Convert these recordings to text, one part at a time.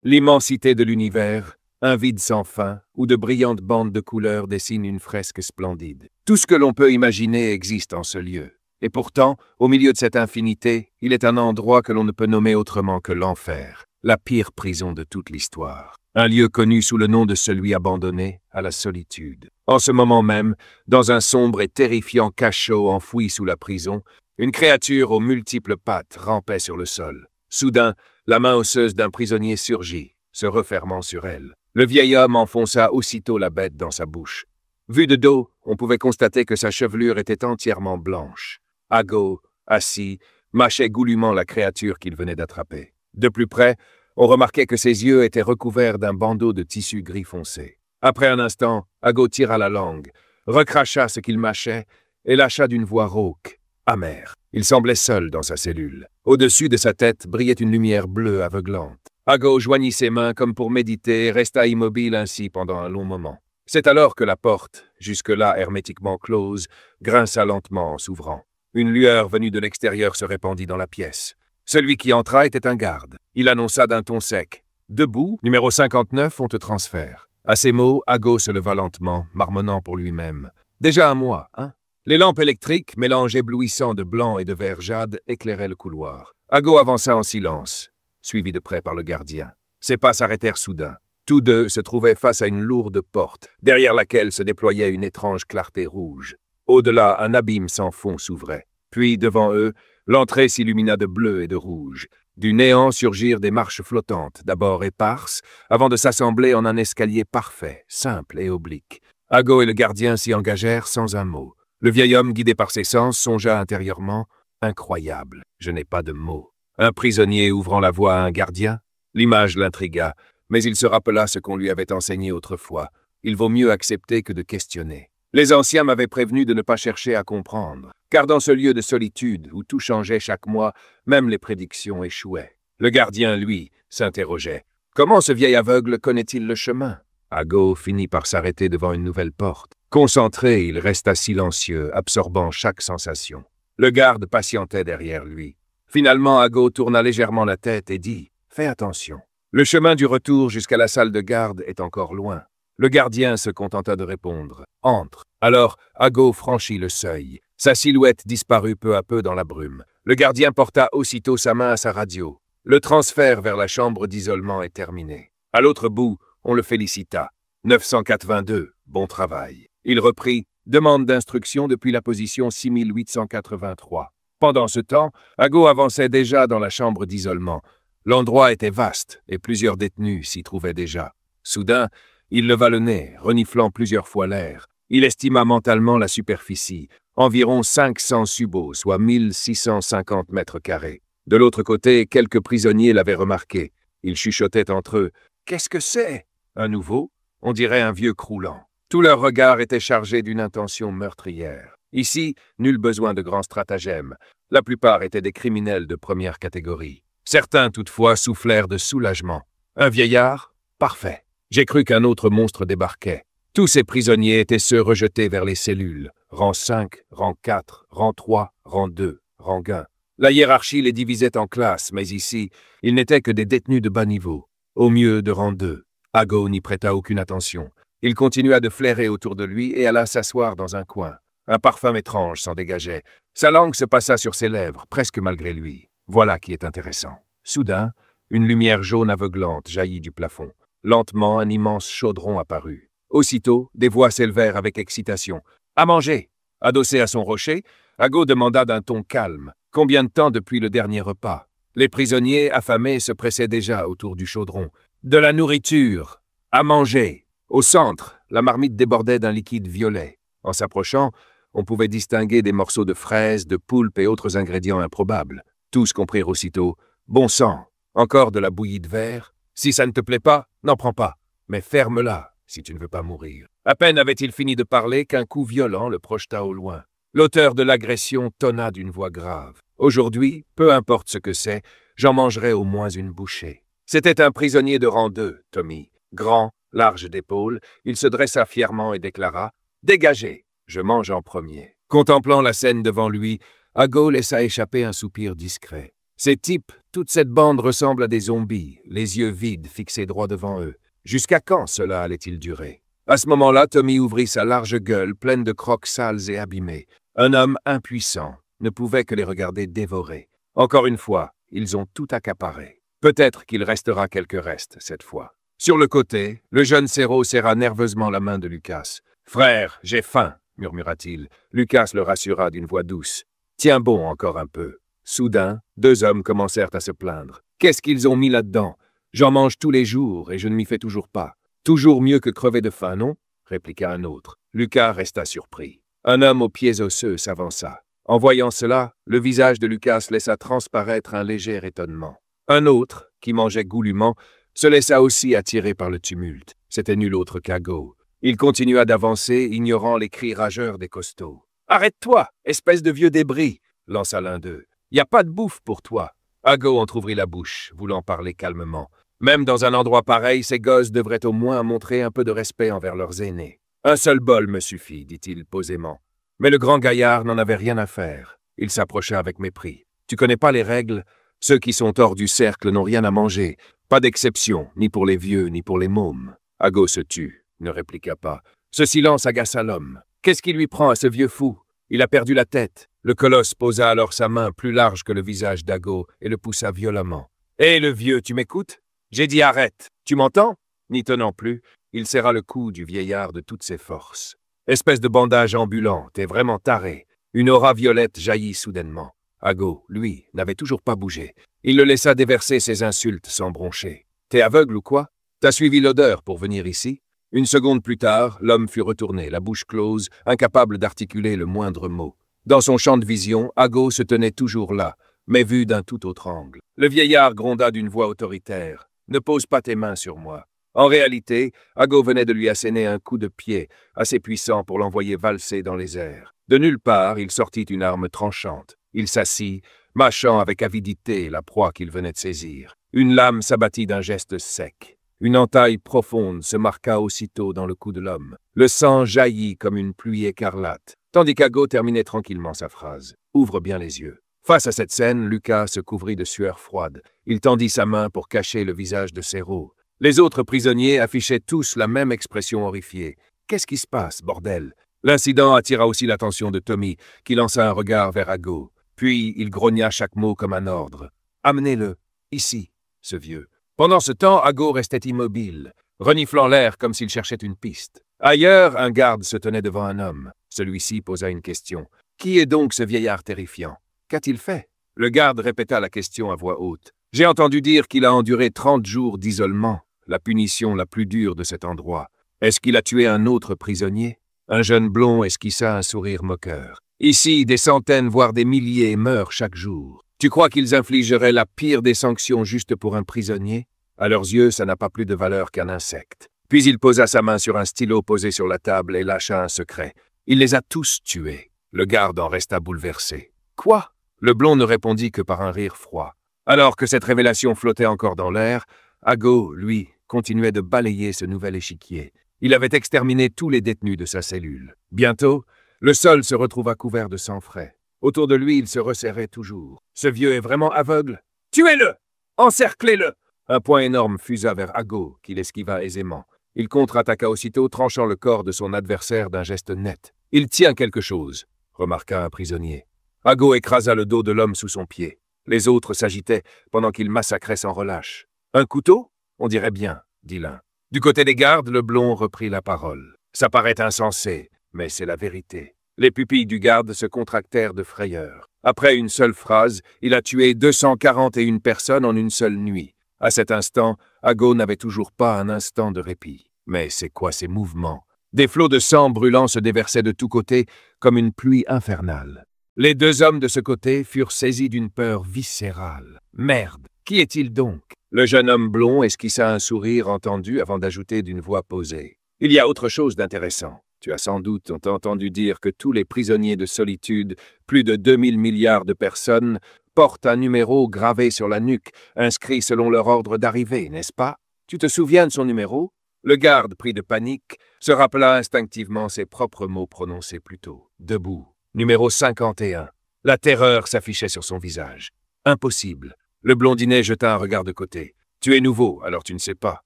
L'immensité de l'univers, un vide sans fin, où de brillantes bandes de couleurs dessinent une fresque splendide. Tout ce que l'on peut imaginer existe en ce lieu. Et pourtant, au milieu de cette infinité, il est un endroit que l'on ne peut nommer autrement que l'enfer, la pire prison de toute l'histoire. Un lieu connu sous le nom de celui abandonné à la solitude. En ce moment même, dans un sombre et terrifiant cachot enfoui sous la prison, une créature aux multiples pattes rampait sur le sol. Soudain, la main osseuse d'un prisonnier surgit, se refermant sur elle. Le vieil homme enfonça aussitôt la bête dans sa bouche. Vu de dos, on pouvait constater que sa chevelure était entièrement blanche. Ago, assis, mâchait goulûment la créature qu'il venait d'attraper. De plus près, on remarquait que ses yeux étaient recouverts d'un bandeau de tissu gris foncé. Après un instant, Ago tira la langue, recracha ce qu'il mâchait et lâcha d'une voix rauque, amère. Il semblait seul dans sa cellule. Au-dessus de sa tête brillait une lumière bleue aveuglante. Ago joignit ses mains comme pour méditer et resta immobile ainsi pendant un long moment. C'est alors que la porte, jusque-là hermétiquement close, grinça lentement en s'ouvrant. Une lueur venue de l'extérieur se répandit dans la pièce. Celui qui entra était un garde. Il annonça d'un ton sec. « Debout, numéro 59, on te transfère. » À ces mots, Ago se leva lentement, marmonnant pour lui-même. « Déjà un mois, hein ?» Les lampes électriques, mélange éblouissant de blanc et de vert jade, éclairaient le couloir. Ago avança en silence, suivi de près par le gardien. Ses pas s'arrêtèrent soudain. Tous deux se trouvaient face à une lourde porte, derrière laquelle se déployait une étrange clarté rouge. Au-delà, un abîme sans fond s'ouvrait. Puis, devant eux, l'entrée s'illumina de bleu et de rouge. Du néant surgirent des marches flottantes, d'abord éparses, avant de s'assembler en un escalier parfait, simple et oblique. Ago et le gardien s'y engagèrent sans un mot. Le vieil homme, guidé par ses sens, songea intérieurement « Incroyable, je n'ai pas de mots. » Un prisonnier ouvrant la voie à un gardien? L'image l'intrigua, mais il se rappela ce qu'on lui avait enseigné autrefois. Il vaut mieux accepter que de questionner. Les anciens m'avaient prévenu de ne pas chercher à comprendre, car dans ce lieu de solitude où tout changeait chaque mois, même les prédictions échouaient. Le gardien, lui, s'interrogeait. Comment ce vieil aveugle connaît-il le chemin? Ago finit par s'arrêter devant une nouvelle porte. Concentré, il resta silencieux, absorbant chaque sensation. Le garde patientait derrière lui. Finalement, Ago tourna légèrement la tête et dit « Fais attention. Le chemin du retour jusqu'à la salle de garde est encore loin. » Le gardien se contenta de répondre « Entre ». Alors, Ago franchit le seuil. Sa silhouette disparut peu à peu dans la brume. Le gardien porta aussitôt sa main à sa radio. Le transfert vers la chambre d'isolement est terminé. À l'autre bout, on le félicita. 982, bon travail. Il reprit « Demande d'instruction depuis la position 6883 ». Pendant ce temps, Ago avançait déjà dans la chambre d'isolement. L'endroit était vaste et plusieurs détenus s'y trouvaient déjà. Soudain, il leva le nez, reniflant plusieurs fois l'air. Il estima mentalement la superficie, environ 500 subos, soit 1650 mètres carrés. De l'autre côté, quelques prisonniers l'avaient remarqué. Ils chuchotaient entre eux. « Qu'est-ce que c'est ?» Un nouveau, on dirait un vieux croulant. Tout leur regard était chargé d'une intention meurtrière. Ici, nul besoin de grands stratagèmes. La plupart étaient des criminels de première catégorie. Certains, toutefois, soufflèrent de soulagement. Un vieillard? Parfait. J'ai cru qu'un autre monstre débarquait. Tous ces prisonniers étaient ceux rejetés vers les cellules. Rang 5, rang 4, rang 3, rang 2, rang 1. La hiérarchie les divisait en classes, mais ici, ils n'étaient que des détenus de bas niveau. Au mieux de rang 2. Ago n'y prêta aucune attention. Il continua de flairer autour de lui et alla s'asseoir dans un coin. Un parfum étrange s'en dégageait. Sa langue se passa sur ses lèvres, presque malgré lui. Voilà qui est intéressant. Soudain, une lumière jaune aveuglante jaillit du plafond. Lentement, un immense chaudron apparut. Aussitôt, des voix s'élevèrent avec excitation. « À manger !» Adossé à son rocher, Ago demanda d'un ton calme. « Combien de temps depuis le dernier repas ?» Les prisonniers, affamés, se pressaient déjà autour du chaudron. « De la nourriture ! À manger !» Au centre, la marmite débordait d'un liquide violet. En s'approchant, on pouvait distinguer des morceaux de fraises, de poulpe et autres ingrédients improbables. Tous comprirent aussitôt « Bon sang, encore de la bouillie de verre. Si ça ne te plaît pas, n'en prends pas, mais ferme-la si tu ne veux pas mourir. » À peine avait-il fini de parler qu'un coup violent le projeta au loin. L'auteur de l'agression tonna d'une voix grave. « Aujourd'hui, peu importe ce que c'est, j'en mangerai au moins une bouchée. » C'était un prisonnier de rang 2, Tommy. Grand, large d'épaules, il se dressa fièrement et déclara « Dégagez, je mange en premier. » Contemplant la scène devant lui, Ago laissa échapper un soupir discret. Ces types, toute cette bande ressemble à des zombies, les yeux vides, fixés droit devant eux. Jusqu'à quand cela allait-il durer? À ce moment-là, Tommy ouvrit sa large gueule, pleine de crocs sales et abîmés. Un homme impuissant ne pouvait que les regarder dévorer. Encore une fois, ils ont tout accaparé. Peut-être qu'il restera quelques restes cette fois. Sur le côté, le jeune Cero serra nerveusement la main de Lucas. « Frère, j'ai faim !» murmura-t-il. Lucas le rassura d'une voix douce. « Tiens bon encore un peu. » Soudain, deux hommes commencèrent à se plaindre. « Qu'est-ce qu'ils ont mis là-dedans? J'en mange tous les jours et je ne m'y fais toujours pas. »« Toujours mieux que crever de faim, non ?» répliqua un autre. Lucas resta surpris. Un homme aux pieds osseux s'avança. En voyant cela, le visage de Lucas laissa transparaître un léger étonnement. Un autre, qui mangeait goulûment, se laissa aussi attirer par le tumulte. C'était nul autre qu'Ago. Il continua d'avancer, ignorant les cris rageurs des costauds. « Arrête-toi, espèce de vieux débris !» lança l'un d'eux. « Y a pas de bouffe pour toi !» Ago entr'ouvrit la bouche, voulant parler calmement. Même dans un endroit pareil, ces gosses devraient au moins montrer un peu de respect envers leurs aînés. « Un seul bol me suffit, dit-il posément. Mais le grand gaillard n'en avait rien à faire. Il s'approcha avec mépris. « Tu connais pas les règles? Ceux qui sont hors du cercle n'ont rien à manger. Pas d'exception, ni pour les vieux, ni pour les mômes. » Ago se tut, ne répliqua pas. Ce silence agaça l'homme. Qu'est-ce qui lui prend à ce vieux fou? Il a perdu la tête. Le colosse posa alors sa main plus large que le visage d'Ago et le poussa violemment. « Hé, le vieux, tu m'écoutes? J'ai dit arrête. Tu m'entends? » N'y tenant plus, il serra le cou du vieillard de toutes ses forces. Espèce de bandage ambulant, t'es vraiment taré. Une aura violette jaillit soudainement. Ago, lui, n'avait toujours pas bougé. Il le laissa déverser ses insultes sans broncher. T'es aveugle ou quoi? T'as suivi l'odeur pour venir ici? Une seconde plus tard, l'homme fut retourné, la bouche close, incapable d'articuler le moindre mot. Dans son champ de vision, Ago se tenait toujours là, mais vu d'un tout autre angle. Le vieillard gronda d'une voix autoritaire. « Ne pose pas tes mains sur moi. » En réalité, Ago venait de lui asséner un coup de pied, assez puissant pour l'envoyer valser dans les airs. De nulle part, il sortit une arme tranchante. Il s'assit, mâchant avec avidité la proie qu'il venait de saisir. Une lame s'abattit d'un geste sec. Une entaille profonde se marqua aussitôt dans le cou de l'homme. Le sang jaillit comme une pluie écarlate, tandis qu'Ago terminait tranquillement sa phrase. « Ouvre bien les yeux. » Face à cette scène, Lucas se couvrit de sueur froide. Il tendit sa main pour cacher le visage de Cero. Les autres prisonniers affichaient tous la même expression horrifiée. « Qu'est-ce qui se passe, bordel ?» L'incident attira aussi l'attention de Tommy, qui lança un regard vers Ago. Puis il grogna chaque mot comme un ordre. « Amenez-le, ici, ce vieux. » Pendant ce temps, Ago restait immobile, reniflant l'air comme s'il cherchait une piste. Ailleurs, un garde se tenait devant un homme. Celui-ci posa une question. « Qui est donc ce vieillard terrifiant? Qu'a-t-il fait ?» Le garde répéta la question à voix haute. « J'ai entendu dire qu'il a enduré 30 jours d'isolement, la punition la plus dure de cet endroit. Est-ce qu'il a tué un autre prisonnier ?» Un jeune blond esquissa un sourire moqueur. « Ici, des centaines, voire des milliers meurent chaque jour. Tu crois qu'ils infligeraient la pire des sanctions juste pour un prisonnier? À leurs yeux, ça n'a pas plus de valeur qu'un insecte. » Puis il posa sa main sur un stylo posé sur la table et lâcha un secret. « Il les a tous tués. » Le garde en resta bouleversé. « Quoi ?» Le blond ne répondit que par un rire froid. Alors que cette révélation flottait encore dans l'air, Ago, lui, continuait de balayer ce nouvel échiquier. Il avait exterminé tous les détenus de sa cellule. Bientôt, le sol se retrouva couvert de sang frais. Autour de lui, il se resserrait toujours. Ce vieux est vraiment aveugle? Tuez-le! Encerclez-le! Un poing énorme fusa vers Ago, qui l'esquiva aisément. Il contre-attaqua aussitôt, tranchant le corps de son adversaire d'un geste net. « Il tient quelque chose », remarqua un prisonnier. Ago écrasa le dos de l'homme sous son pied. Les autres s'agitaient pendant qu'il massacrait sans relâche. « Un couteau? On dirait bien, » dit l'un. Du côté des gardes, le blond reprit la parole. « Ça paraît insensé, mais c'est la vérité. » Les pupilles du garde se contractèrent de frayeur. Après une seule phrase, il a tué 241 personnes en une seule nuit. À cet instant, Ago n'avait toujours pas un instant de répit. Mais c'est quoi ces mouvements? Des flots de sang brûlant se déversaient de tous côtés comme une pluie infernale. Les deux hommes de ce côté furent saisis d'une peur viscérale. Merde, qui est-il donc? Le jeune homme blond esquissa un sourire entendu avant d'ajouter d'une voix posée. Il y a autre chose d'intéressant. Tu as sans doute entendu dire que tous les prisonniers de solitude, plus de 2000 milliards de personnes, portent un numéro gravé sur la nuque, inscrit selon leur ordre d'arrivée, n'est-ce pas? Tu te souviens de son numéro? Le garde, pris de panique, se rappela instinctivement ses propres mots prononcés plus tôt. Debout. Numéro 51. La terreur s'affichait sur son visage. Impossible. Le blondinet jeta un regard de côté. Tu es nouveau, alors tu ne sais pas.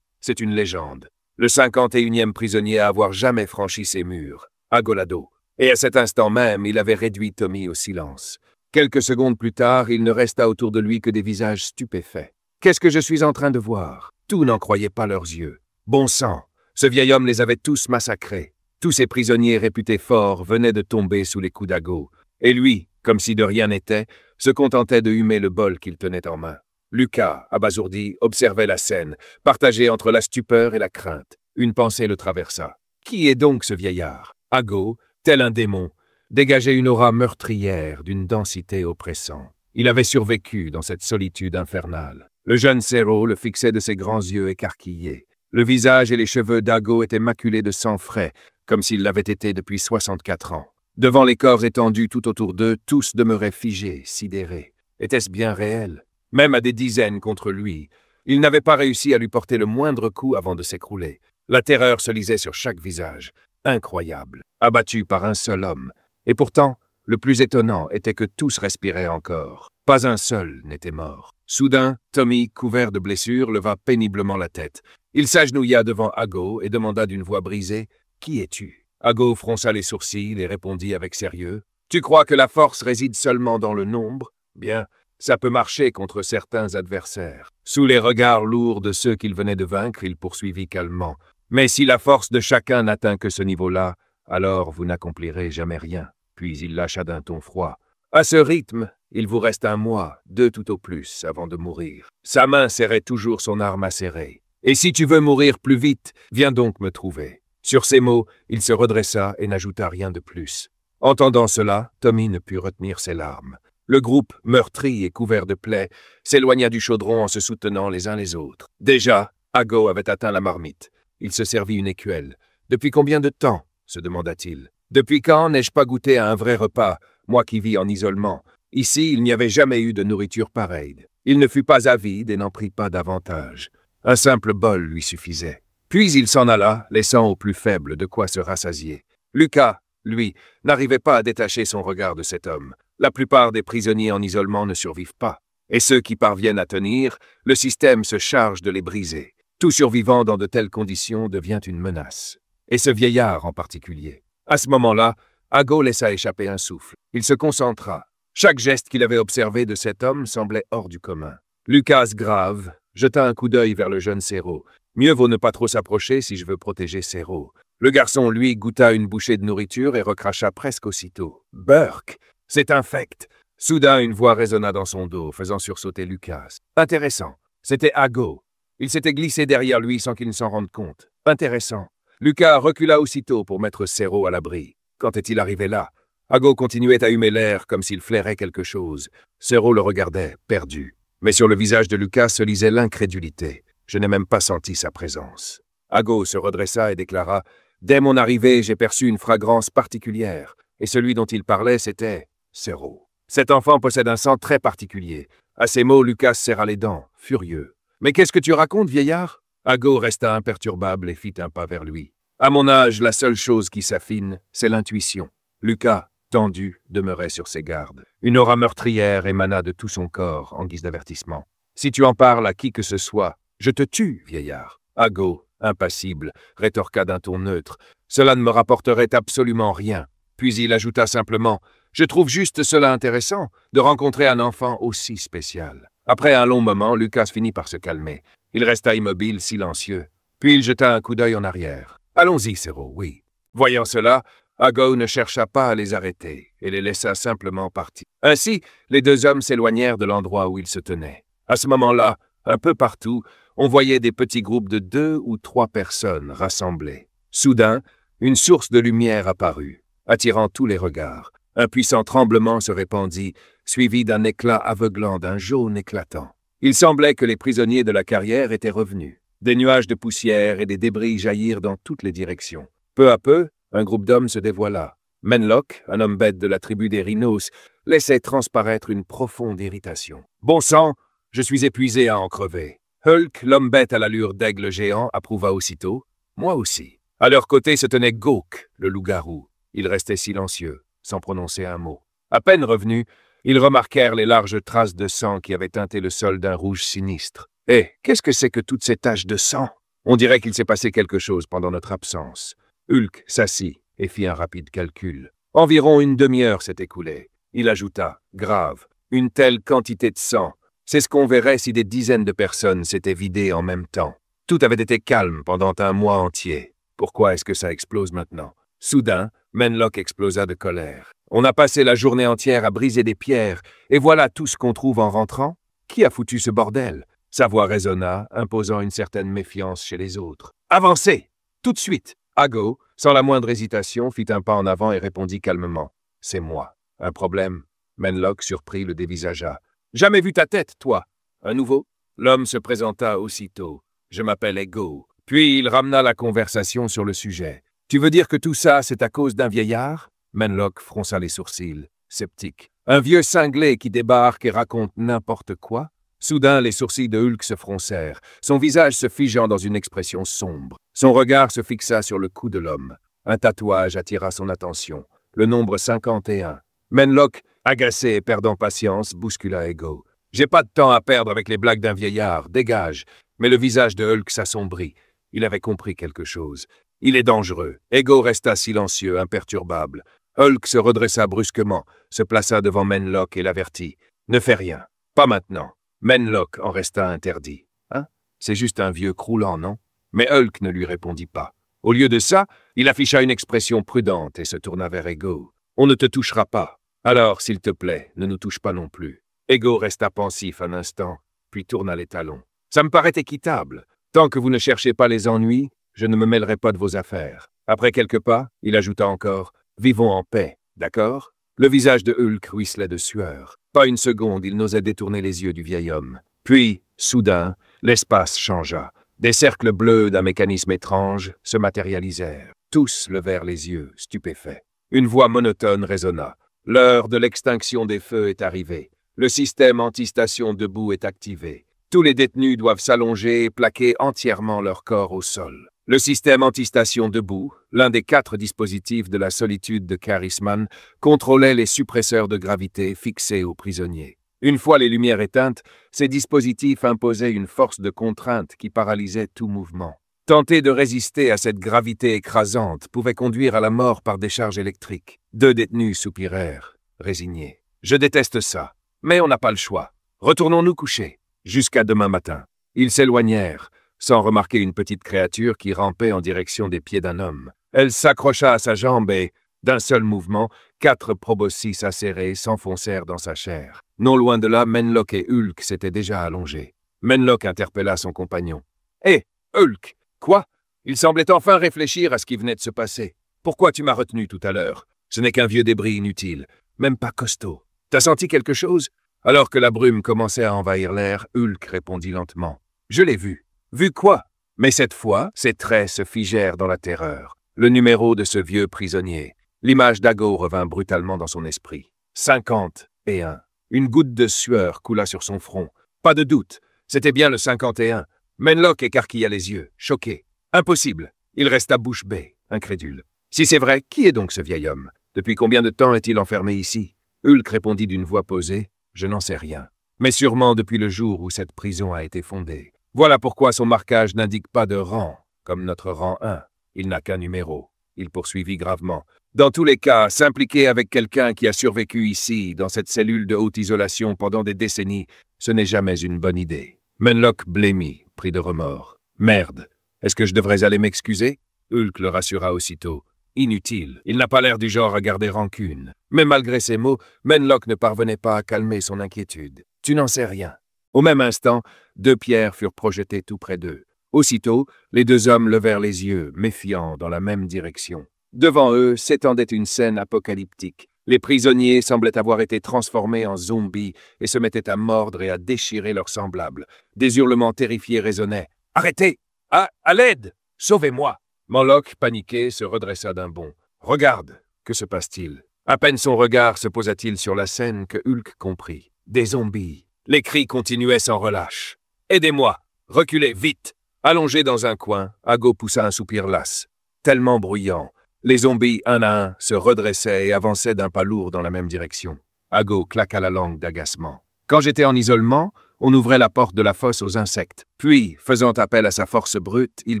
C'est une légende. Le 51e prisonnier à avoir jamais franchi ces murs. Agolado. Et à cet instant même, il avait réduit Tommy au silence. Quelques secondes plus tard, il ne resta autour de lui que des visages stupéfaits. Qu'est-ce que je suis en train de voir? Tous n'en croyaient pas leurs yeux. Bon sang, ce vieil homme les avait tous massacrés. Tous ces prisonniers réputés forts venaient de tomber sous les coups d'Ago. Et lui, comme si de rien n'était, se contentait de humer le bol qu'il tenait en main. Lucas, abasourdi, observait la scène, partagé entre la stupeur et la crainte. Une pensée le traversa. Qui est donc ce vieillard? Ago, tel un démon, dégageait une aura meurtrière d'une densité oppressante. Il avait survécu dans cette solitude infernale. Le jeune Cerro le fixait de ses grands yeux écarquillés. Le visage et les cheveux d'Ago étaient maculés de sang frais, comme s'ils l'avaient été depuis 64 ans. Devant les corps étendus tout autour d'eux, tous demeuraient figés, sidérés. Était-ce bien réel? Même à des dizaines contre lui, il n'avait pas réussi à lui porter le moindre coup avant de s'écrouler. La terreur se lisait sur chaque visage. Incroyable, abattu par un seul homme. Et pourtant, le plus étonnant était que tous respiraient encore. Pas un seul n'était mort. Soudain, Tommy, couvert de blessures, leva péniblement la tête. Il s'agenouilla devant Ago et demanda d'une voix brisée « Qui es-tu » Ago fronça les sourcils et répondit avec sérieux « Tu crois que la force réside seulement dans le nombre? Bien, ça peut marcher contre certains adversaires. » Sous les regards lourds de ceux qu'il venait de vaincre, il poursuivit calmement « Mais si la force de chacun n'atteint que ce niveau-là, alors vous n'accomplirez jamais rien. » Puis il lâcha d'un ton froid. « À ce rythme, il vous reste 1 mois, 2 tout au plus, avant de mourir. » Sa main serrait toujours son arme acérée. « Et si tu veux mourir plus vite, viens donc me trouver. » Sur ces mots, il se redressa et n'ajouta rien de plus. Entendant cela, Tommy ne put retenir ses larmes. Le groupe, meurtri et couvert de plaies, s'éloigna du chaudron en se soutenant les uns les autres. Déjà, Ago avait atteint la marmite. Il se servit une écuelle. « Depuis combien de temps ?» se demanda-t-il. « Depuis quand n'ai-je pas goûté à un vrai repas, moi qui vis en isolement? Ici, il n'y avait jamais eu de nourriture pareille. Il ne fut pas avide et n'en prit pas davantage. Un simple bol lui suffisait. Puis il s'en alla, laissant aux plus faibles de quoi se rassasier. Lucas, lui, n'arrivait pas à détacher son regard de cet homme. La plupart des prisonniers en isolement ne survivent pas. Et ceux qui parviennent à tenir, le système se charge de les briser. Tout survivant dans de telles conditions devient une menace. Et ce vieillard en particulier. À ce moment-là, Ago laissa échapper un souffle. Il se concentra. Chaque geste qu'il avait observé de cet homme semblait hors du commun. Lucas, grave, jeta un coup d'œil vers le jeune Cerro. Mieux vaut ne pas trop s'approcher si je veux protéger Cerro. Le garçon, lui, goûta une bouchée de nourriture et recracha presque aussitôt. « Burke, c'est infect !» Soudain, une voix résonna dans son dos, faisant sursauter Lucas. Intéressant. C'était Ago. Il s'était glissé derrière lui sans qu'il ne s'en rende compte. Intéressant. Lucas recula aussitôt pour mettre Cerro à l'abri. Quand est-il arrivé là? Ago continuait à humer l'air comme s'il flairait quelque chose. Cerro le regardait, perdu. Mais sur le visage de Lucas se lisait l'incrédulité. Je n'ai même pas senti sa présence. Ago se redressa et déclara « Dès mon arrivée, j'ai perçu une fragrance particulière. Et celui dont il parlait, c'était Cerro. Cet enfant possède un sang très particulier. » À ces mots, Lucas serra les dents, furieux. « Mais qu'est-ce que tu racontes, vieillard ?» Ago resta imperturbable et fit un pas vers lui. « À mon âge, la seule chose qui s'affine, c'est l'intuition. » Lucas, tendu, demeurait sur ses gardes. Une aura meurtrière émana de tout son corps en guise d'avertissement. « Si tu en parles à qui que ce soit, je te tue, vieillard. » Ago, impassible, rétorqua d'un ton neutre. « Cela ne me rapporterait absolument rien. » Puis il ajouta simplement « Je trouve juste cela intéressant, de rencontrer un enfant aussi spécial. » Après un long moment, Lucas finit par se calmer. Il resta immobile, silencieux. Puis il jeta un coup d'œil en arrière. « Allons-y, Cerro, oui. » Voyant cela, Ago ne chercha pas à les arrêter et les laissa simplement partir. Ainsi, les 2 hommes s'éloignèrent de l'endroit où ils se tenaient. À ce moment-là, un peu partout, on voyait des petits groupes de 2 ou 3 personnes rassemblées. Soudain, une source de lumière apparut, attirant tous les regards. Un puissant tremblement se répandit, suivi d'un éclat aveuglant d'un jaune éclatant. Il semblait que les prisonniers de la carrière étaient revenus. Des nuages de poussière et des débris jaillirent dans toutes les directions. Peu à peu, un groupe d'hommes se dévoila. Menlock, un homme bête de la tribu des Rhinos, laissait transparaître une profonde irritation. « Bon sang, je suis épuisé à en crever. » Hulk, l'homme bête à l'allure d'aigle géant, approuva aussitôt. « Moi aussi. » À leur côté se tenait Gawk, le loup-garou. Il restait silencieux, sans prononcer un mot. À peine revenu, Ils remarquèrent les larges traces de sang qui avaient teinté le sol d'un rouge sinistre. « Eh, qu'est-ce que c'est que toutes ces taches de sang? On dirait qu'il s'est passé quelque chose pendant notre absence. » Hulk s'assit et fit un rapide calcul. Environ une demi-heure s'est écoulée. Il ajouta, grave, « Une telle quantité de sang. C'est ce qu'on verrait si des dizaines de personnes s'étaient vidées en même temps. Tout avait été calme pendant un mois entier. Pourquoi est-ce que ça explose maintenant? » Soudain, Menlock explosa de colère. « On a passé la journée entière à briser des pierres, et voilà tout ce qu'on trouve en rentrant? Qui a foutu ce bordel? » Sa voix résonna, imposant une certaine méfiance chez les autres. « Avancez! Tout de suite !» Ago, sans la moindre hésitation, fit un pas en avant et répondit calmement. « C'est moi. Un problème ?» Menlock, surpris, le dévisagea. « Jamais vu ta tête, toi. Un nouveau ?» L'homme se présenta aussitôt. « Je m'appelle Ego. » Puis il ramena la conversation sur le sujet. « Tu veux dire que tout ça, c'est à cause d'un vieillard ?» Menlock fronça les sourcils, sceptique. « Un vieux cinglé qui débarque et raconte n'importe quoi ?» Soudain, les sourcils de Hulk se froncèrent, son visage se figeant dans une expression sombre. Son regard se fixa sur le cou de l'homme. Un tatouage attira son attention, le nombre 51. Menlock, agacé et perdant patience, bouscula Ego. « J'ai pas de temps à perdre avec les blagues d'un vieillard, dégage !» Mais le visage de Hulk s'assombrit. Il avait compris quelque chose. « Il est dangereux. » Ego resta silencieux, imperturbable. Hulk se redressa brusquement, se plaça devant Menlock et l'avertit. « Ne fais rien. Pas maintenant. » Menlock en resta interdit. « Hein? C'est juste un vieux croulant, non ?» Mais Hulk ne lui répondit pas. Au lieu de ça, il afficha une expression prudente et se tourna vers Ego. « On ne te touchera pas. Alors, s'il te plaît, ne nous touche pas non plus. » Ego resta pensif un instant, puis tourna les talons. « Ça me paraît équitable. Tant que vous ne cherchez pas les ennuis, je ne me mêlerai pas de vos affaires. » Après quelques pas, il ajouta encore, « Vivons en paix, d'accord ?» Le visage de Hulk ruisselait de sueur. Pas une seconde, il n'osait détourner les yeux du vieil homme. Puis, soudain, l'espace changea. Des cercles bleus d'un mécanisme étrange se matérialisèrent. Tous levèrent les yeux, stupéfaits. Une voix monotone résonna. « L'heure de l'extinction des feux est arrivée. Le système anti-station debout est activé. Tous les détenus doivent s'allonger et plaquer entièrement leur corps au sol. » Le système anti-station debout, l'un des 4 dispositifs de la solitude de Charisman, contrôlait les suppresseurs de gravité fixés aux prisonniers. Une fois les lumières éteintes, ces dispositifs imposaient une force de contrainte qui paralysait tout mouvement. Tenter de résister à cette gravité écrasante pouvait conduire à la mort par décharge électrique. 2 détenus soupirèrent, résignés. « Je déteste ça, mais on n'a pas le choix. Retournons-nous coucher. Jusqu'à demain matin. » Ils s'éloignèrent, sans remarquer une petite créature qui rampait en direction des pieds d'un homme. Elle s'accrocha à sa jambe et, d'un seul mouvement, 4 proboscis acérés s'enfoncèrent dans sa chair. Non loin de là, Menlock et Hulk s'étaient déjà allongés. Menlock interpella son compagnon. « Hé, Hulk, quoi ?» Il semblait enfin réfléchir à ce qui venait de se passer. « Pourquoi tu m'as retenu tout à l'heure? Ce n'est qu'un vieux débris inutile, même pas costaud. T'as senti quelque chose ?» Alors que la brume commençait à envahir l'air, Hulk répondit lentement. « Je l'ai vu. » « Vu quoi ?» Mais cette fois, ses traits se figèrent dans la terreur. Le numéro de ce vieux prisonnier. L'image d'Ago revint brutalement dans son esprit. 51. Une goutte de sueur coula sur son front. Pas de doute, c'était bien le 51. Menlock écarquilla les yeux, choqué. Impossible. Il resta bouche bée, incrédule. Si c'est vrai, qui est donc ce vieil homme? Depuis combien de temps est-il enfermé ici? Hulk répondit d'une voix posée. Je n'en sais rien. Mais sûrement depuis le jour où cette prison a été fondée. Voilà pourquoi son marquage n'indique pas de rang, comme notre rang 1. Il n'a qu'un numéro. Il poursuivit gravement. Dans tous les cas, s'impliquer avec quelqu'un qui a survécu ici, dans cette cellule de haute isolation pendant des décennies, ce n'est jamais une bonne idée. Menlock blêmit, pris de remords. Merde. Est-ce que je devrais aller m'excuser? Hulk le rassura aussitôt. Inutile. Il n'a pas l'air du genre à garder rancune. Mais malgré ces mots, Menlock ne parvenait pas à calmer son inquiétude. Tu n'en sais rien. Au même instant, 2 pierres furent projetées tout près d'eux. Aussitôt, les 2 hommes levèrent les yeux, méfiants, dans la même direction. Devant eux s'étendait une scène apocalyptique. Les prisonniers semblaient avoir été transformés en zombies et se mettaient à mordre et à déchirer leurs semblables. Des hurlements terrifiés résonnaient. « Arrêtez! À l'aide! Sauvez-moi » Menlock, paniqué, se redressa d'un bond. « Regarde! Que se passe-t-il » À peine son regard se posa-t-il sur la scène que Hulk comprit. Des zombies. Les cris continuaient sans relâche. « Aidez-moi! Reculez, vite !» Allongé dans un coin, Ago poussa un soupir las. Tellement bruyant. Les zombies, un à un, se redressaient et avançaient d'un pas lourd dans la même direction. Ago claqua la langue d'agacement. Quand j'étais en isolement, on ouvrait la porte de la fosse aux insectes. Puis, faisant appel à sa force brute, il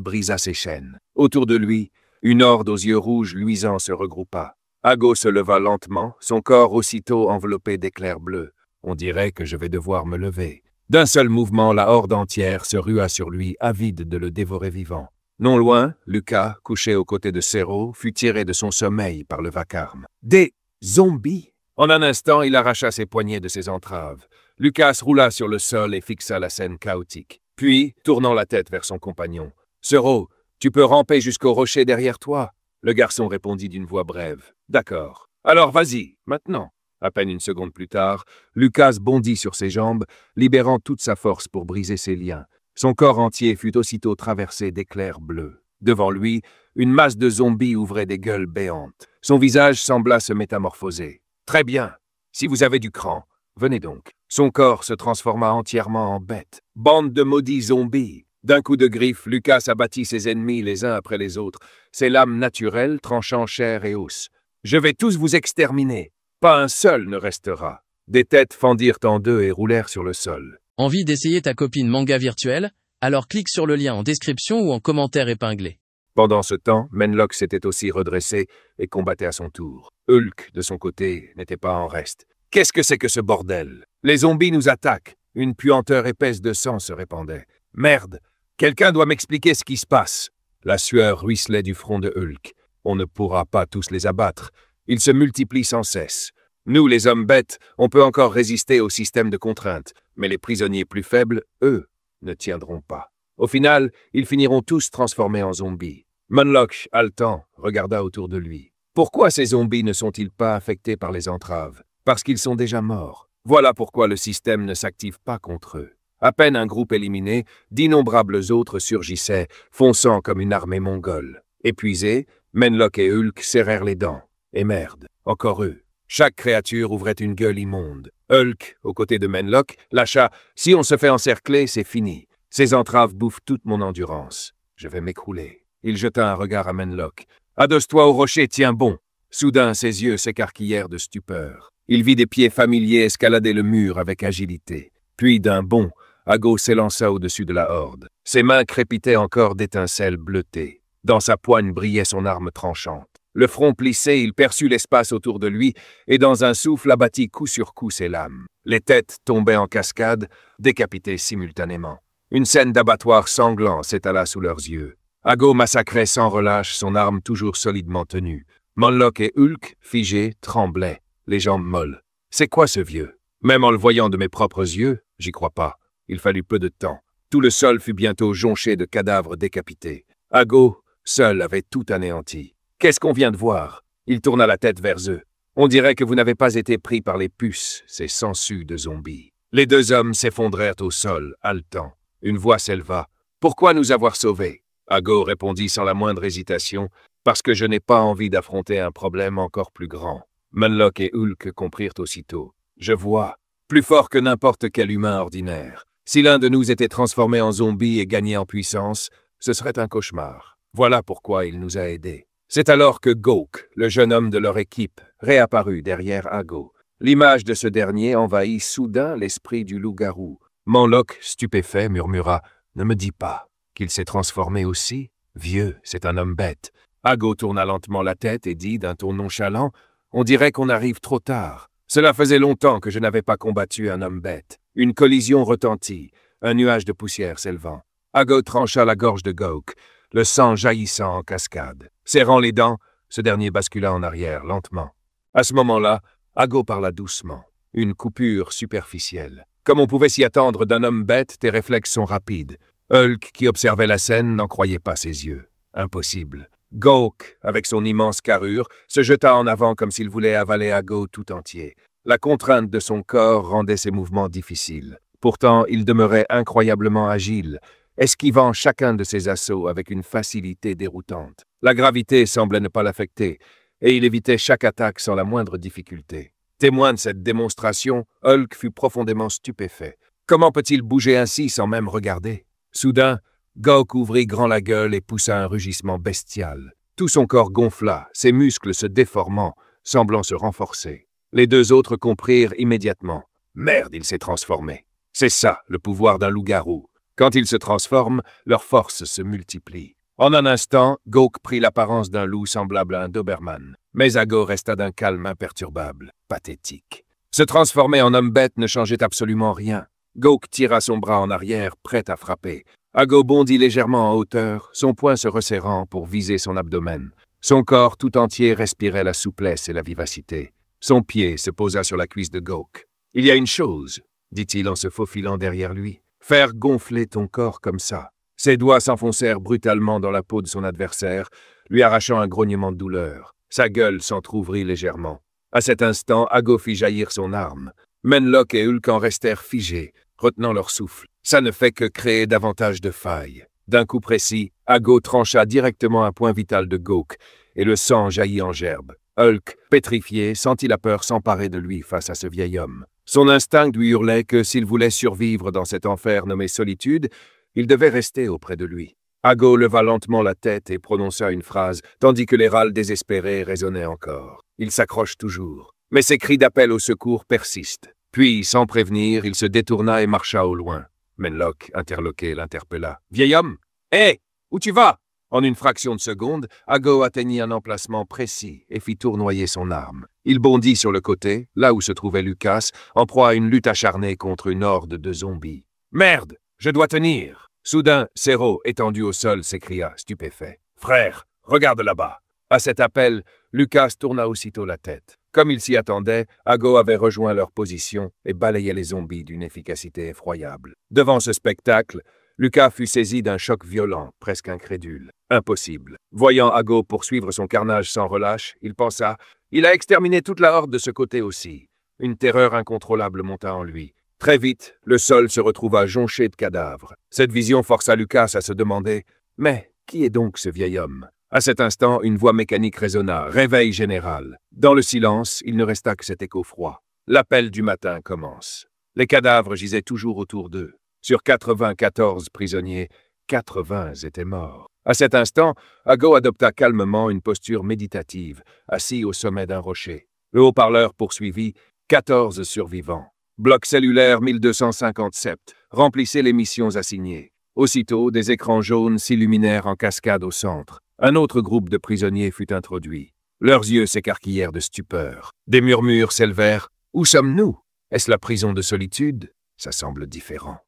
brisa ses chaînes. Autour de lui, une horde aux yeux rouges luisants se regroupa. Ago se leva lentement, son corps aussitôt enveloppé d'éclairs bleus. On dirait que je vais devoir me lever. D'un seul mouvement, la horde entière se rua sur lui, avide de le dévorer vivant. Non loin, Lucas, couché aux côtés de Cero, fut tiré de son sommeil par le vacarme. Des zombies! En un instant, il arracha ses poignets de ses entraves. Lucas roula sur le sol et fixa la scène chaotique. Puis, tournant la tête vers son compagnon, « Cero, tu peux ramper jusqu'au rocher derrière toi ?» Le garçon répondit d'une voix brève. « D'accord. Alors vas-y, maintenant. » À peine une seconde plus tard, Lucas bondit sur ses jambes, libérant toute sa force pour briser ses liens. Son corps entier fut aussitôt traversé d'éclairs bleus. Devant lui, une masse de zombies ouvrait des gueules béantes. Son visage sembla se métamorphoser. « Très bien. Si vous avez du cran, venez donc. » Son corps se transforma entièrement en bête. Bande de maudits zombies. D'un coup de griffe, Lucas abattit ses ennemis les uns après les autres, ses lames naturelles tranchant chair et os. « Je vais tous vous exterminer. Pas un seul ne restera. » Des têtes fendirent en deux et roulèrent sur le sol. Envie d'essayer ta copine manga virtuelle? Alors clique sur le lien en description ou en commentaire épinglé. Pendant ce temps, Menlock s'était aussi redressé et combattait à son tour. Hulk, de son côté, n'était pas en reste. Qu'est-ce que c'est que ce bordel? Les zombies nous attaquent. Une puanteur épaisse de sang se répandait. Merde! Quelqu'un doit m'expliquer ce qui se passe. La sueur ruisselait du front de Hulk. On ne pourra pas tous les abattre. Ils se multiplient sans cesse. Nous, les hommes bêtes, on peut encore résister au système de contraintes, mais les prisonniers plus faibles, eux, ne tiendront pas. Au final, ils finiront tous transformés en zombies. Menlock, haletant, regarda autour de lui. Pourquoi ces zombies ne sont-ils pas affectés par les entraves? Parce qu'ils sont déjà morts. Voilà pourquoi le système ne s'active pas contre eux. À peine un groupe éliminé, d'innombrables autres surgissaient, fonçant comme une armée mongole. Épuisés, Menlock et Hulk serrèrent les dents. Et merde, encore eux. Chaque créature ouvrait une gueule immonde. Hulk, aux côtés de Menlock, lâcha « Si on se fait encercler, c'est fini. Ces entraves bouffent toute mon endurance. Je vais m'écrouler. » Il jeta un regard à Menlock. « Adosse-toi au rocher, tiens bon. » Soudain, ses yeux s'écarquillèrent de stupeur. Il vit des pieds familiers escalader le mur avec agilité. Puis, d'un bond, Ago s'élança au-dessus de la horde. Ses mains crépitaient encore d'étincelles bleutées. Dans sa poigne brillait son arme tranchante. Le front plissé, il perçut l'espace autour de lui et dans un souffle abattit coup sur coup ses lames. Les têtes tombaient en cascade, décapitées simultanément. Une scène d'abattoir sanglant s'étala sous leurs yeux. Ago massacrait sans relâche, son arme toujours solidement tenue. Menlock et Hulk, figés, tremblaient, les jambes molles. C'est quoi ce vieux? Même en le voyant de mes propres yeux, j'y crois pas. Il fallut peu de temps. Tout le sol fut bientôt jonché de cadavres décapités. Ago, seul, avait tout anéanti. Qu'est-ce qu'on vient de voir? Il tourna la tête vers eux. On dirait que vous n'avez pas été pris par les puces, ces sangsues de zombies. Les deux hommes s'effondrèrent au sol, haletants. Une voix s'éleva. Pourquoi nous avoir sauvés? Ago répondit sans la moindre hésitation. Parce que je n'ai pas envie d'affronter un problème encore plus grand. Menlock et Hulk comprirent aussitôt. Je vois, plus fort que n'importe quel humain ordinaire. Si l'un de nous était transformé en zombie et gagnait en puissance, ce serait un cauchemar. Voilà pourquoi il nous a aidés. C'est alors que Gawk, le jeune homme de leur équipe, réapparut derrière Ago. L'image de ce dernier envahit soudain l'esprit du loup-garou. Menlock, stupéfait, murmura « Ne me dis pas qu'il s'est transformé aussi? Vieux, c'est un homme bête. » Ago tourna lentement la tête et dit d'un ton nonchalant « On dirait qu'on arrive trop tard. Cela faisait longtemps que je n'avais pas combattu un homme bête. » Une collision retentit, un nuage de poussière s'élevant. Ago trancha la gorge de Gawk, le sang jaillissant en cascade. Serrant les dents, ce dernier bascula en arrière, lentement. À ce moment-là, Ago parla doucement. Une coupure superficielle. Comme on pouvait s'y attendre d'un homme bête, tes réflexes sont rapides. Hulk, qui observait la scène, n'en croyait pas ses yeux. Impossible. Gawk, avec son immense carrure, se jeta en avant comme s'il voulait avaler Ago tout entier. La contrainte de son corps rendait ses mouvements difficiles. Pourtant, il demeurait incroyablement agile, esquivant chacun de ses assauts avec une facilité déroutante. La gravité semblait ne pas l'affecter, et il évitait chaque attaque sans la moindre difficulté. Témoin de cette démonstration, Hulk fut profondément stupéfait. Comment peut-il bouger ainsi sans même regarder? Soudain, Gawk ouvrit grand la gueule et poussa un rugissement bestial. Tout son corps gonfla, ses muscles se déformant, semblant se renforcer. Les deux autres comprirent immédiatement. Merde, il s'est transformé. C'est ça, le pouvoir d'un loup-garou. Quand il se transforme, leurs forces se multiplient. En un instant, Gawk prit l'apparence d'un loup semblable à un Doberman. Mais Ago resta d'un calme imperturbable, pathétique. Se transformer en homme-bête ne changeait absolument rien. Gawk tira son bras en arrière, prêt à frapper. Ago bondit légèrement en hauteur, son poing se resserrant pour viser son abdomen. Son corps tout entier respirait la souplesse et la vivacité. Son pied se posa sur la cuisse de Gawk. « Il y a une chose, » dit-il en se faufilant derrière lui. « Faire gonfler ton corps comme ça. » Ses doigts s'enfoncèrent brutalement dans la peau de son adversaire, lui arrachant un grognement de douleur. Sa gueule s'entr'ouvrit légèrement. À cet instant, Ago fit jaillir son arme. Menlock et Hulk en restèrent figés, retenant leur souffle. Ça ne fait que créer davantage de failles. D'un coup précis, Ago trancha directement un point vital de Gawk, et le sang jaillit en gerbe. Hulk, pétrifié, sentit la peur s'emparer de lui face à ce vieil homme. Son instinct lui hurlait que s'il voulait survivre dans cet enfer nommé solitude, il devait rester auprès de lui. Ago leva lentement la tête et prononça une phrase, tandis que les râles désespérés résonnaient encore. Il s'accroche toujours. Mais ses cris d'appel au secours persistent. Puis, sans prévenir, il se détourna et marcha au loin. Menlock, interloqué, l'interpella. « Vieil homme! Hé! Où tu vas ?» En une fraction de seconde, Ago atteignit un emplacement précis et fit tournoyer son arme. Il bondit sur le côté, là où se trouvait Lucas, en proie à une lutte acharnée contre une horde de zombies. « Merde! Je dois tenir !» Soudain, Zero, étendu au sol, s'écria, stupéfait. « Frère, regarde là-bas !» À cet appel, Lucas tourna aussitôt la tête. Comme il s'y attendait, Ago avait rejoint leur position et balayait les zombies d'une efficacité effroyable. Devant ce spectacle, Lucas fut saisi d'un choc violent, presque incrédule. Impossible. Voyant Ago poursuivre son carnage sans relâche, il pensa « Il a exterminé toute la horde de ce côté aussi ». Une terreur incontrôlable monta en lui. Très vite, le sol se retrouva jonché de cadavres. Cette vision força Lucas à se demander « Mais qui est donc ce vieil homme ?» À cet instant, une voix mécanique résonna. « Réveil général !» Dans le silence, il ne resta que cet écho froid. L'appel du matin commence. Les cadavres gisaient toujours autour d'eux. Sur 94 prisonniers, 80 étaient morts. À cet instant, Ago adopta calmement une posture méditative, assis au sommet d'un rocher. Le haut-parleur poursuivit « 14 survivants. Bloc cellulaire 1257. Remplissez les missions assignées. » Aussitôt, des écrans jaunes s'illuminèrent en cascade au centre. Un autre groupe de prisonniers fut introduit. Leurs yeux s'écarquillèrent de stupeur. Des murmures s'élevèrent. « Où sommes-nous? Est-ce la prison de solitude? Ça semble différent. »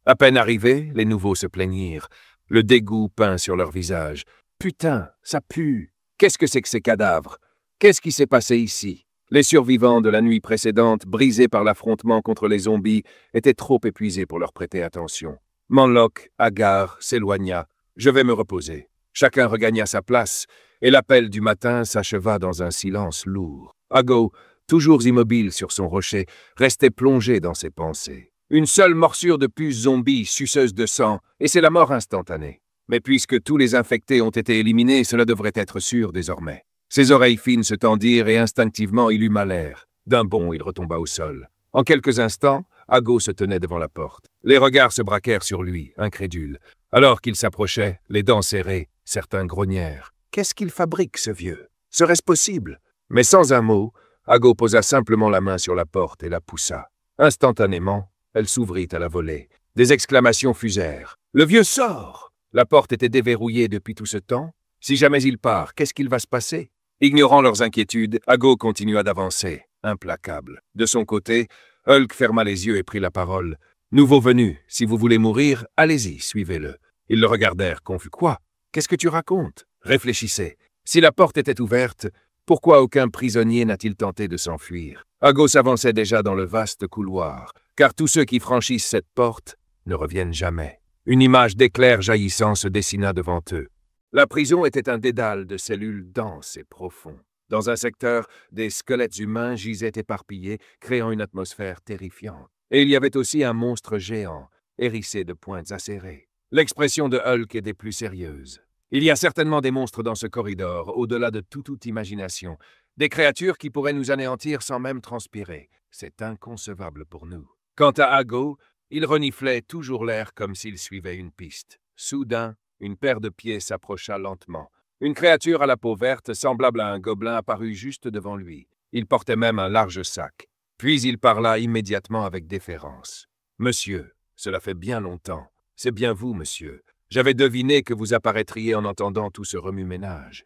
À peine arrivés, les nouveaux se plaignirent. Le dégoût peint sur leurs visages. « Putain, ça pue! Qu'est-ce que c'est que ces cadavres? Qu'est-ce qui s'est passé ici? » Les survivants de la nuit précédente, brisés par l'affrontement contre les zombies, étaient trop épuisés pour leur prêter attention. Menlock, hagard, s'éloigna. « Je vais me reposer. » Chacun regagna sa place, et l'appel du matin s'acheva dans un silence lourd. Ago, toujours immobile sur son rocher, restait plongé dans ses pensées. Une seule morsure de puce zombie, suceuse de sang, et c'est la mort instantanée. Mais puisque tous les infectés ont été éliminés, cela devrait être sûr désormais. Ses oreilles fines se tendirent et instinctivement il huma l'air. D'un bond, il retomba au sol. En quelques instants, Ago se tenait devant la porte. Les regards se braquèrent sur lui, incrédules. Alors qu'il s'approchait, les dents serrées, certains grognèrent. Qu'est-ce qu'il fabrique, ce vieux? Serait-ce possible? Mais sans un mot, Ago posa simplement la main sur la porte et la poussa. Instantanément, elle s'ouvrit à la volée. Des exclamations fusèrent. Le vieux sort! La porte était déverrouillée depuis tout ce temps. Si jamais il part, qu'est-ce qu'il va se passer? Ignorant leurs inquiétudes, Ago continua d'avancer, implacable. De son côté, Hulk ferma les yeux et prit la parole. « Nouveau venu, si vous voulez mourir, allez-y, suivez-le. » Ils le regardèrent confus. « Quoi? Qu'est-ce que tu racontes? » Réfléchissez. Si la porte était ouverte, pourquoi aucun prisonnier n'a-t-il tenté de s'enfuir? Ago s'avançait déjà dans le vaste couloir, car tous ceux qui franchissent cette porte ne reviennent jamais. Une image d'éclair jaillissant se dessina devant eux. La prison était un dédale de cellules denses et profonds. Dans un secteur, des squelettes humains gisaient éparpillés, créant une atmosphère terrifiante. Et il y avait aussi un monstre géant, hérissé de pointes acérées. L'expression de Hulk est des plus sérieuses. Il y a certainement des monstres dans ce corridor, au-delà de toute imagination. Des créatures qui pourraient nous anéantir sans même transpirer. C'est inconcevable pour nous. Quant à Ago, il reniflait toujours l'air comme s'il suivait une piste. Soudain, une paire de pieds s'approcha lentement. Une créature à la peau verte, semblable à un gobelin, apparut juste devant lui. Il portait même un large sac. Puis il parla immédiatement avec déférence. « Monsieur, cela fait bien longtemps. C'est bien vous, monsieur. J'avais deviné que vous apparaîtriez en entendant tout ce remue-ménage.